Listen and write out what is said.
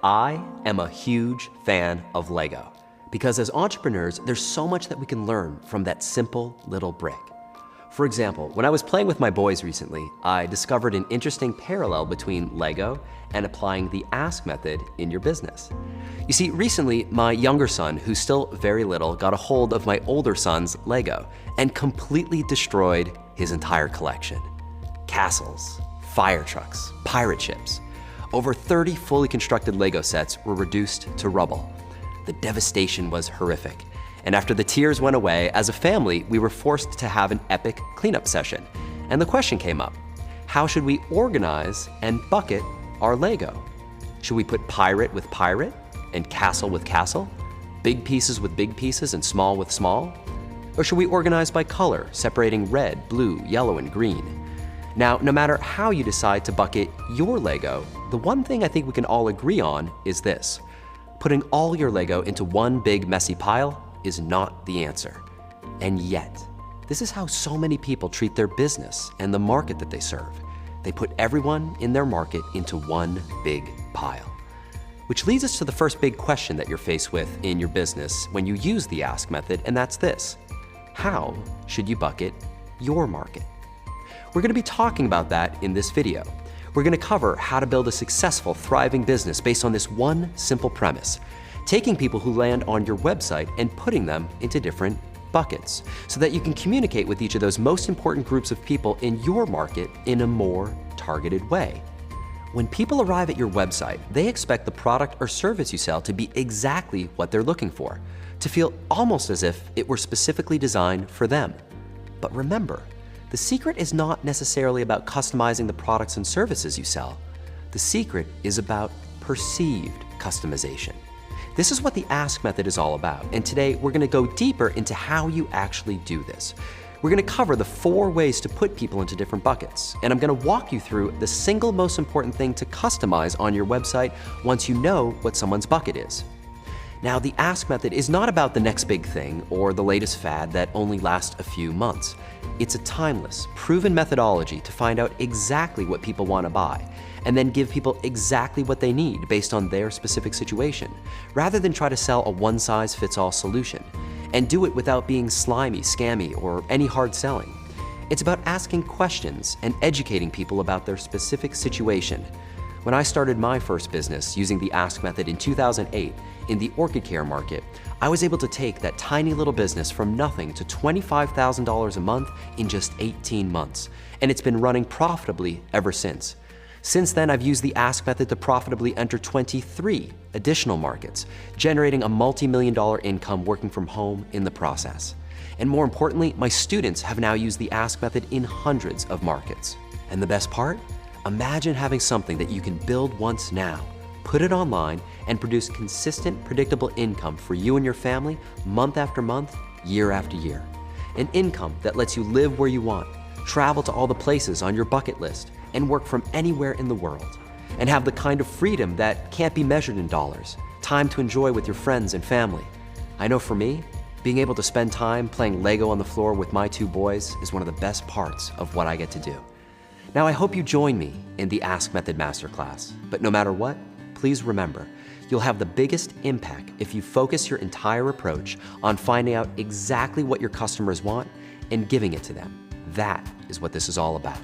I am a huge fan of Lego because as entrepreneurs, there's so much that we can learn from that simple little brick. For example, when I was playing with my boys recently, I discovered an interesting parallel between Lego and applying the ask method in your business. You see, recently, my younger son, who's still very little, got a hold of my older son's Lego and completely destroyed his entire collection. Castles, fire trucks, pirate ships. Over 30 fully constructed Lego sets were reduced to rubble. The devastation was horrific. And after the tears went away, as a family, we were forced to have an epic cleanup session. And the question came up, how should we organize and bucket our Lego? Should we put pirate with pirate and castle with castle? Big pieces with big pieces and small with small? Or should we organize by color, separating red, blue, yellow, and green? Now, no matter how you decide to bucket your Lego, the one thing I think we can all agree on is this. Putting all your Lego into one big messy pile is not the answer. And yet, this is how so many people treat their business and the market that they serve. They put everyone in their market into one big pile. Which leads us to the first big question that you're faced with in your business when you use the ask method, and that's this. How should you bucket your market? We're going to be talking about that in this video. We're going to cover how to build a successful, thriving business based on this one simple premise, taking people who land on your website and putting them into different buckets so that you can communicate with each of those most important groups of people in your market in a more targeted way. When people arrive at your website, they expect the product or service you sell to be exactly what they're looking for, to feel almost as if it were specifically designed for them. But remember, the secret is not necessarily about customizing the products and services you sell. The secret is about perceived customization. This is what the ask method is all about, and today we're going to go deeper into how you actually do this. We're going to cover the 4 ways to put people into different buckets, and I'm going to walk you through the single most important thing to customize on your website once you know what someone's bucket is. Now, the ask method is not about the next big thing or the latest fad that only lasts a few months. It's a timeless, proven methodology to find out exactly what people want to buy and then give people exactly what they need based on their specific situation, rather than try to sell a one-size-fits-all solution, and do it without being slimy, scammy, or any hard selling. It's about asking questions and educating people about their specific situation. When I started my first business using the ask method in 2008 in the orchid care market, I was able to take that tiny little business from nothing to $25,000 a month in just 18 months, and it's been running profitably ever since. Since then, I've used the ask method to profitably enter 23 additional markets, generating a multi-million-dollar income working from home in the process. And more importantly, my students have now used the ask method in hundreds of markets. And the best part? Imagine having something that you can build once now, put it online, and produce consistent, predictable income for you and your family month after month, year after year. An income that lets you live where you want, travel to all the places on your bucket list, and work from anywhere in the world. And have the kind of freedom that can't be measured in dollars, time to enjoy with your friends and family. I know for me, being able to spend time playing Lego on the floor with my 2 boys is one of the best parts of what I get to do. Now, I hope you join me in the Ask Method Masterclass, but no matter what, please remember, you'll have the biggest impact if you focus your entire approach on finding out exactly what your customers want and giving it to them. That is what this is all about.